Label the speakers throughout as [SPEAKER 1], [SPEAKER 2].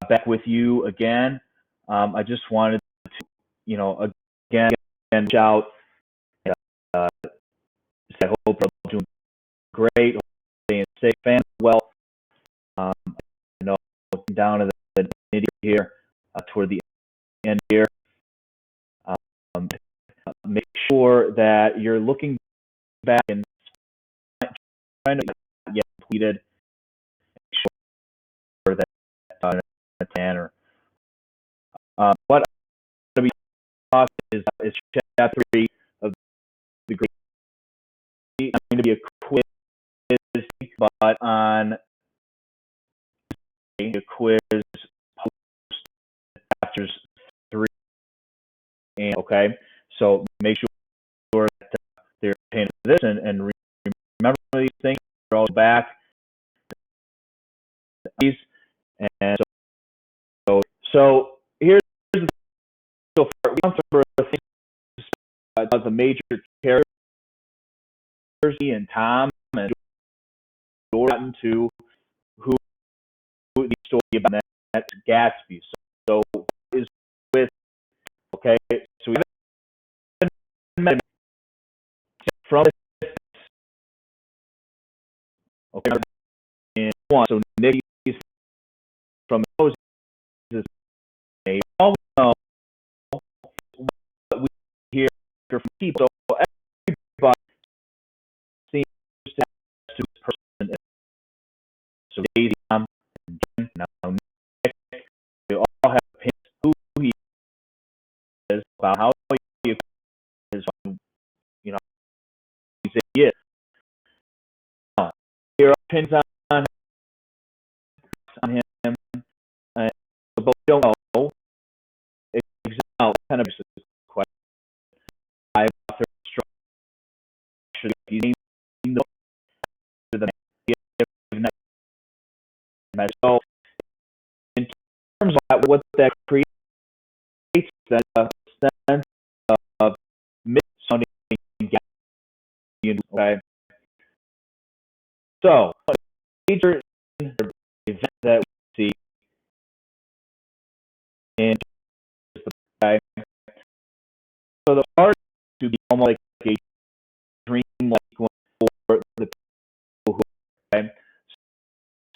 [SPEAKER 1] back with you again. I just wanted to, again, reach out. Uh, I hope you're doing great, staying safe and well. I know down to the nitty here toward the end here. Um, make sure that you're looking back and trying to get completed. Make sure that or what I'm going to be talking is chapter 3 of the Great Gatsby. I'm going to be a quiz, but on a quiz post chapters 3. And, okay, so make sure that they're paying attention and remember these things. They're all back. And so here's so far we gone through things about the major characters and Tom and Jordan to who the story about that Gatsby. So what is with okay? So we haven't met him from okay in one. So Nicky's from Moses. We all know what we hear from people. So everybody seems to have this person. So Daisy, and Jen, now Nick, they all have opinions who he is, about how he is, he is. Here are opinions on him, but we don't know exactly kind of question. I author structure you name the so in terms of what that creates, that sense of mid-sounding okay. So major event that we see in okay. So the art to be almost like a dream-like one for the people who okay.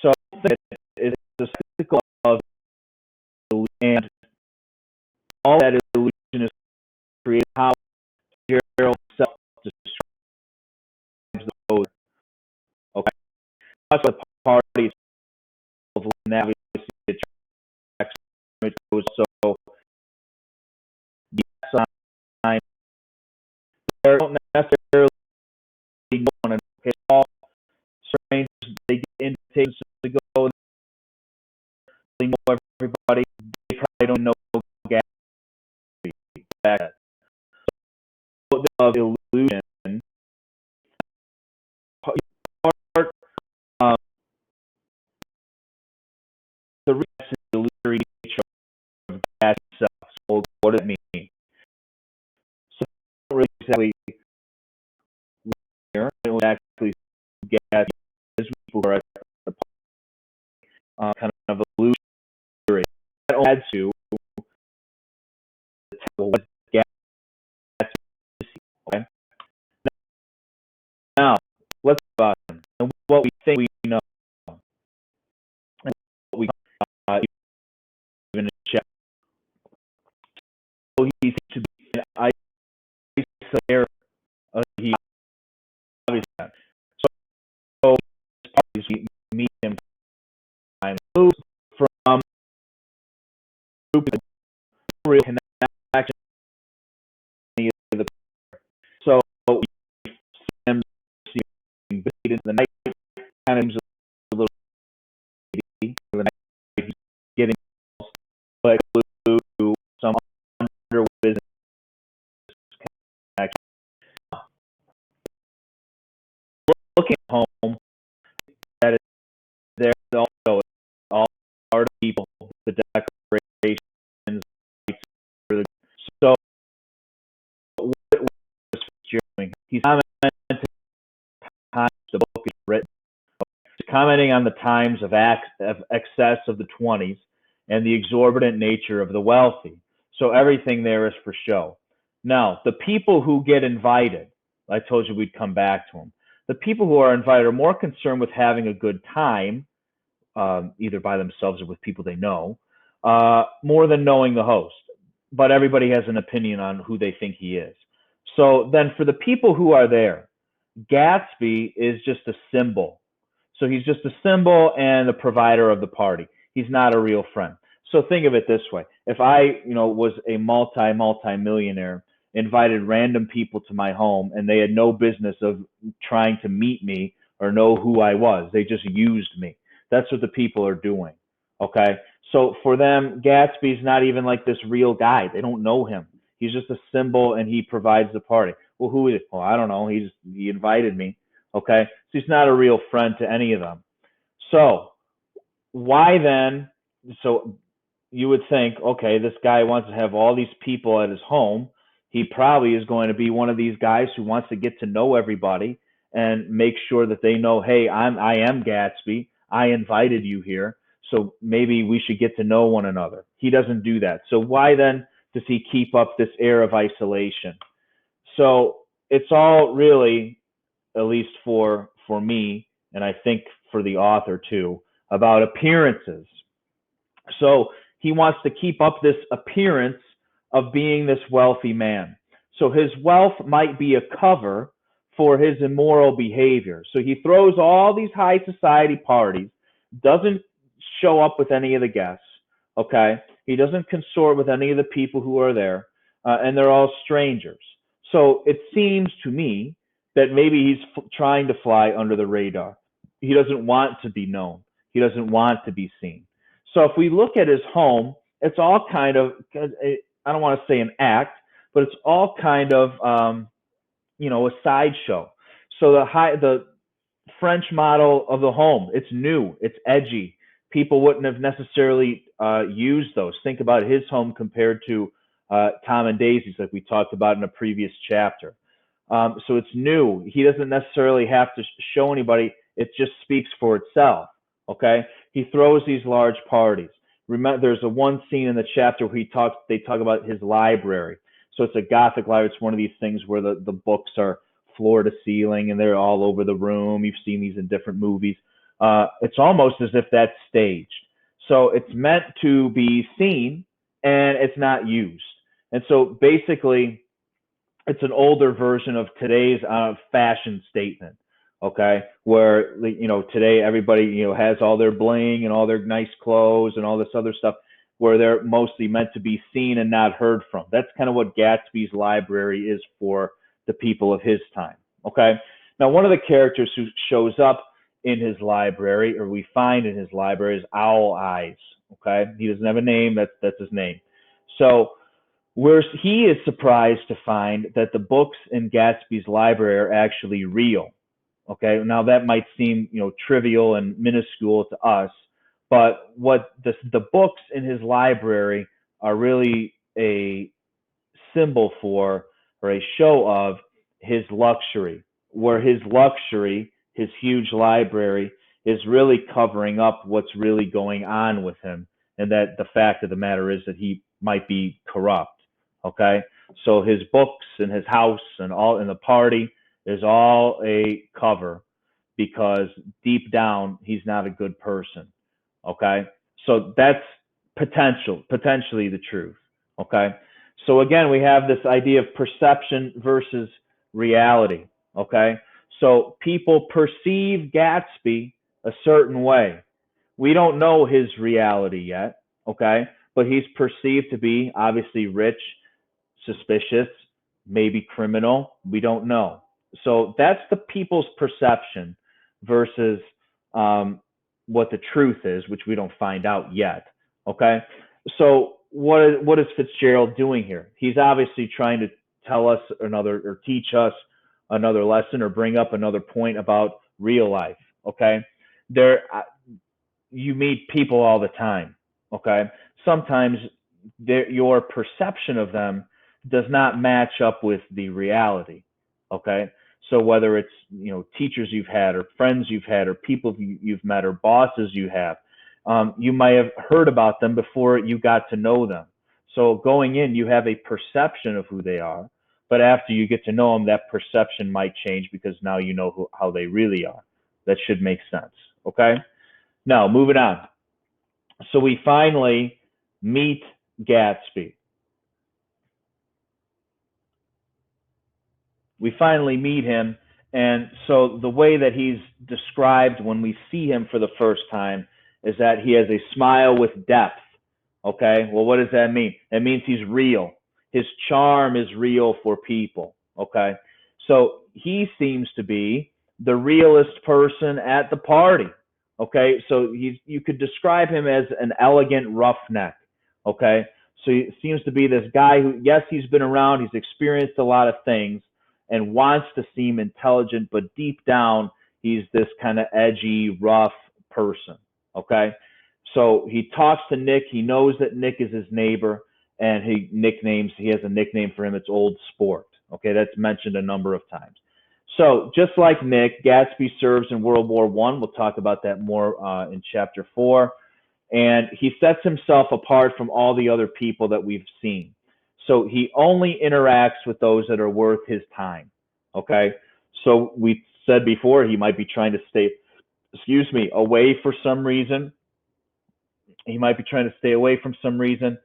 [SPEAKER 1] So it's the cycle of and all that illusion is created how Fitzgerald self describes the code. Okay. That's the parties of that we see the tracks which goes so the sign they don't necessarily know okay, all strange they get invitations to go they know everybody they probably don't know Gatsby back of illusion part the illusory nature of Gatsby itself. So what does it mean? So really exactly where it will actually Gatsby is for kind of illusory. That adds to what Gatsby is. Okay. Now let's talk about him and what we think we know. And what we even check. So he seems to be an isolated. He obviously so we meet him time from group real connection. So we see him being into the night kind of a little the night he's getting like to some under business connection. Looking at home that is there also all art people, the decorations, so what was doing? He's commenting times the book is written, commenting on the times of excess of the 20s, and the exorbitant nature of the wealthy. So everything there is for show. Now, the people who get invited, I told you we'd come back to them. The people who are invited are more concerned with having a good time, either by themselves or with people they know, more than knowing the host. But everybody has an opinion on who they think he is. So then for the people who are there, Gatsby is just a symbol. So he's just a symbol and the provider of the party. He's not a real friend. So think of it this way. If I, was a multi-millionaire, invited random people to my home and they had no business of trying to meet me or know who I was. They just used me. That's what the people are doing. Okay? So for them, Gatsby's not even like this real guy. They don't know him. He's just a symbol and he provides the party. Well, who is it? Well, I don't know. He invited me. Okay? So he's not a real friend to any of them. So why then? So you would think, okay, this guy wants to have all these people at his home. He probably is going to be one of these guys who wants to get to know everybody and make sure that they know, hey, I am Gatsby. I invited you here. So maybe we should get to know one another. He doesn't do that. So why then does he keep up this air of isolation? So it's all really, at least for me, and I think for the author too, about appearances. So he wants to keep up this appearance of being this wealthy man. So his wealth might be a cover for his immoral behavior. So he throws all these high society parties, doesn't show up with any of the guests, okay? He doesn't consort with any of the people who are there, and they're all strangers. So it seems to me that maybe he's trying to fly under the radar. He doesn't want to be known. He doesn't want to be seen. So if we look at his home, it's all kind of, I don't want to say an act, but it's all kind of, a sideshow. So the French model of the home, it's new, it's edgy. People wouldn't have necessarily used those. Think about his home compared to Tom and Daisy's, like we talked about in a previous chapter. So it's new. He doesn't necessarily have to show anybody. It just speaks for itself. Okay. He throws these large parties. Remember, there's one scene in the chapter where they talk about his library. So it's a Gothic library. It's one of these things where the books are floor to ceiling and they're all over the room. You've seen these in different movies. It's almost as if that's staged. So it's meant to be seen and it's not used. And so basically, it's an older version of today's fashion statement, okay? Where today everybody has all their bling and all their nice clothes and all this other stuff, where they're mostly meant to be seen and not heard from. That's kind of what Gatsby's library is for the people of his time, okay? Now, one of the characters who shows up in his library, or we find in his library, is Owl Eyes, okay? He doesn't have a name. That's his name. So where he is surprised to find that the books in Gatsby's library are actually real. Okay, now that might seem trivial and minuscule to us, but what the books in his library are really a symbol for, or a show of, his luxury, where his luxury, his huge library, is really covering up what's really going on with him, and that the fact of the matter is that he might be corrupt. Okay, so his books and his house and all in the party is all a cover, because deep down he's not a good person. Okay, so that's potentially the truth. Okay, so again we have this idea of perception versus reality. Okay, so people perceive Gatsby a certain way. We don't know his reality yet. Okay, but he's perceived to be obviously rich, suspicious, maybe criminal. We don't know. So that's the people's perception versus what the truth is, which we don't find out yet. Okay. So what is Fitzgerald doing here? He's obviously trying to tell us another, or teach us another lesson, or bring up another point about real life. Okay. You meet people all the time. Okay. Sometimes your perception of them does not match up with the reality. Okay. So whether it's, teachers you've had, or friends you've had, or people you've met, or bosses you have, You might have heard about them before you got to know them. So going in, you have a perception of who they are, but after you get to know them, that perception might change because now you know how they really are. That should make sense. Okay. Now moving on. So we finally meet Gatsby. We finally meet him. And so the way that he's described when we see him for the first time is that he has a smile with depth. Okay. Well, what does that mean? That means he's real. His charm is real for people. Okay. So he seems to be the realest person at the party. Okay. So you could describe him as an elegant roughneck. Okay. So he seems to be this guy who, yes, he's been around, he's experienced a lot of things, and wants to seem intelligent, but deep down, he's this kind of edgy, rough person. Okay. So he talks to Nick. He knows that Nick is his neighbor, and he has a nickname for him. It's Old Sport. Okay. That's mentioned a number of times. So just like Nick, Gatsby serves in World War I. We'll talk about that more in chapter 4. And he sets himself apart from all the other people that we've seen. So he only interacts with those that are worth his time. Okay. So we said before he might be trying to stay, away for some reason. He might be trying to stay away from some reason,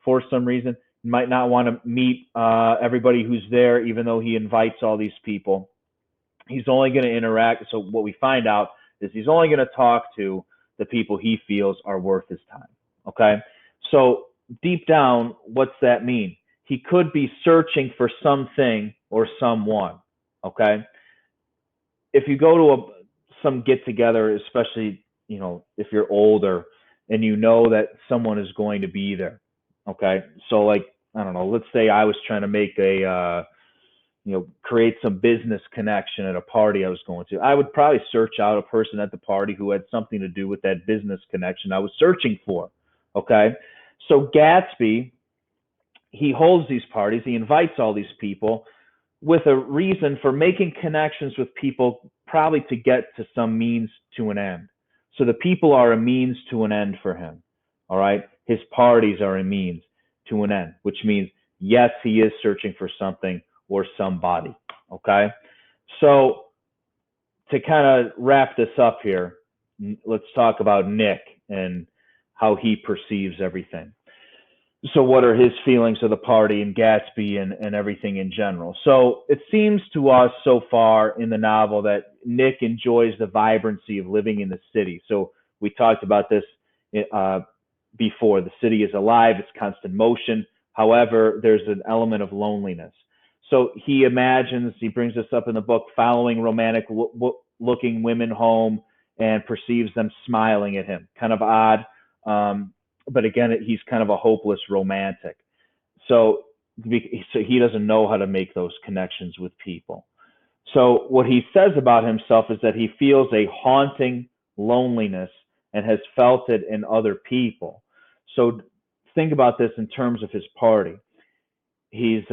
[SPEAKER 1] for some reason. He might not want to meet everybody who's there, even though he invites all these people. He's only going to interact. So what we find out is he's only going to talk to the people he feels are worth his time. Okay. So deep down, what's that mean? He could be searching for something or someone. Okay. If you go to some get together, especially, if you're older and you know that someone is going to be there. Okay. So like, I don't know, let's say I was trying to make create some business connection at a party I was going to. I would probably search out a person at the party who had something to do with that business connection I was searching for. Okay. So Gatsby, he holds these parties, he invites all these people with a reason for making connections with people, probably to get to some means to an end. So the people are a means to an end for him. All right. His parties are a means to an end, which means, yes, he is searching for something or somebody. Okay. So to kind of wrap this up here, let's talk about Nick and how he perceives everything. So what are his feelings of the party and Gatsby and everything in general? So it seems to us so far in the novel that Nick enjoys the vibrancy of living in the city. So we talked about this before. The city is alive, it's constant motion. However, there's an element of loneliness. So he brings this up in the book, following romantic looking women home and perceives them smiling at him. Kind of odd. But again, he's kind of a hopeless romantic. So he doesn't know how to make those connections with people. So what he says about himself is that he feels a haunting loneliness and has felt it in other people. So think about this in terms of his party. He's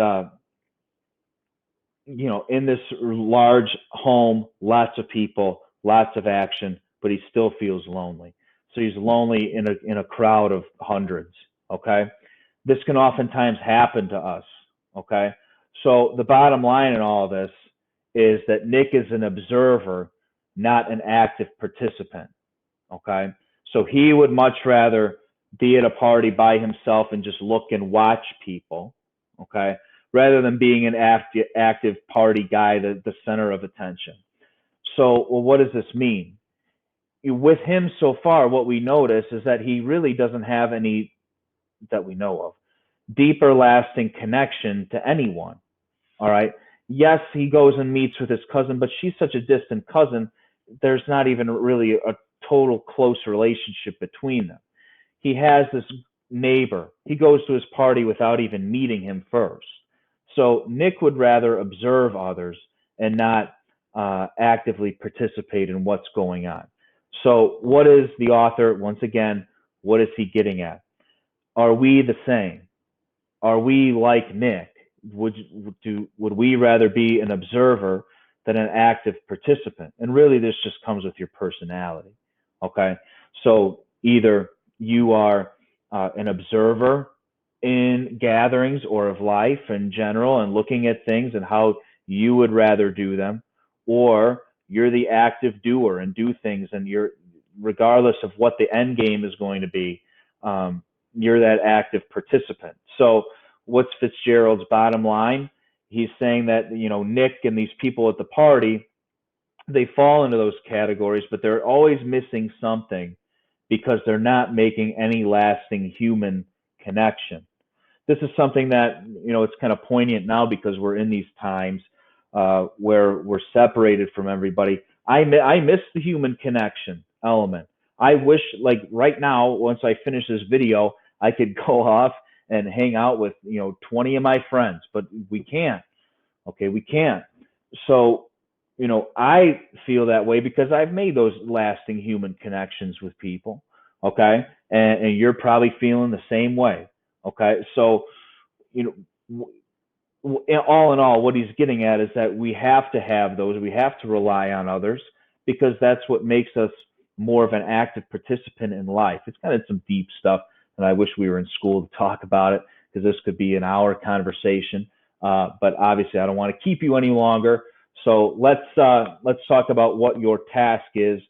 [SPEAKER 1] in this large home, lots of people, lots of action, but he still feels lonely. So he's lonely in a crowd of hundreds. Okay. This can oftentimes happen to us. Okay. So the bottom line in all of this is that Nick is an observer, not an active participant. Okay. So he would much rather be at a party by himself and just look and watch people. Okay. Rather than being an active party guy, the center of attention. So, well, what does this mean? With him so far, what we notice is that he really doesn't have any, that we know of, deeper lasting connection to anyone. All right. Yes, he goes and meets with his cousin, but she's such a distant cousin, there's not even really a total close relationship between them. He has this neighbor. He goes to his party without even meeting him first. So Nick would rather observe others and not actively participate in what's going on. So what is the author, once again, what is he getting at? Are we the same? Are we like Nick? Would we rather be an observer than an active participant? And really, this just comes with your personality. Okay. So Either you are an observer in gatherings or of life in general and looking at things and how you would rather do them, or you're the active doer and do things, and you're, regardless of what the end game is going to be, um, you're that active participant. So what's Fitzgerald's bottom line? He's saying that, Nick and these people at the party, they fall into those categories, but they're always missing something because they're not making any lasting human connection. This is something that, it's kind of poignant now because we're in these times where we're separated from everybody. I miss the human connection element. I wish, like right now, once I finish this video, I could go off and hang out with 20 of my friends, but we can't. Okay, we can't. So, I feel that way because I've made those lasting human connections with people. Okay, and you're probably feeling the same way. Okay, so you know, all in all, what he's getting at is that we have to have those. We have to rely on others because that's what makes us more of an active participant in life. It's kind of some deep stuff, and I wish we were in school to talk about it because this could be an hour conversation. But obviously, I don't want to keep you any longer. So let's talk about what your task is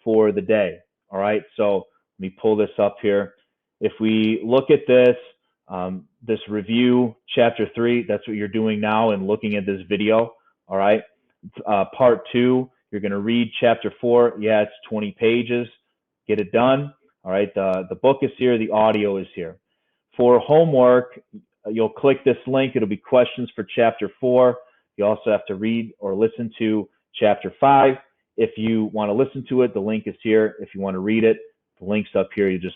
[SPEAKER 1] for the day. All right. So let me pull this up here. If we look at this review, chapter 3, that's what you're doing now and looking at this video. All right. Part 2, you're going to read chapter 4. Yeah, it's 20 pages. Get it done. All right. The book is here. The audio is here. For homework, you'll click this link. It'll be questions for chapter 4. You also have to read or listen to chapter 5. If you want to listen to it, the link is here. If you want to read it, the link's up here. You just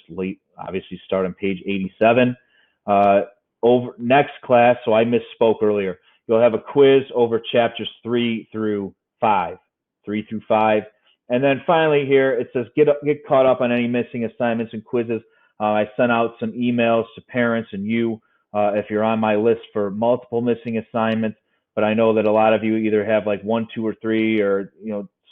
[SPEAKER 1] obviously start on page 87. Over next class, so I misspoke earlier. You'll have a quiz over chapters 3 through 5. And then finally here, it says get caught up on any missing assignments and quizzes. I sent out some emails to parents and you if you're on my list for multiple missing assignments, but I know that a lot of you either have like 1, 2, or 3 or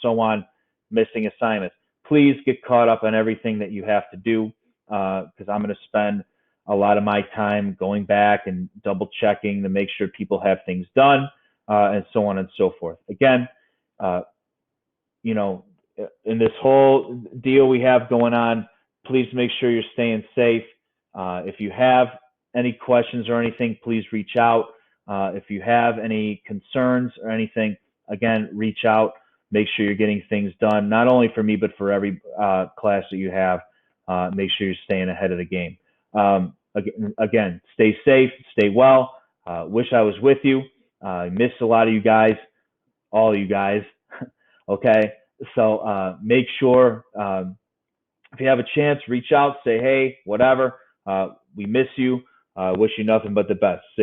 [SPEAKER 1] so on missing assignments. Please get caught up on everything that you have to do because I'm going to spend a lot of my time going back and double checking to make sure people have things done and so on and so forth. Again, in this whole deal we have going on, please make sure you're staying safe. If you have any questions or anything, please reach out. If you have any concerns or anything, again, reach out. Make sure you're getting things done, not only for me, but for every class that you have. Make sure you're staying ahead of the game. Again, stay safe, stay well. Wish I was with you. I miss a lot of you guys, all of you guys. Okay, so make sure if you have a chance, reach out, say hey, whatever. We miss you. Wish you nothing but the best. See ya.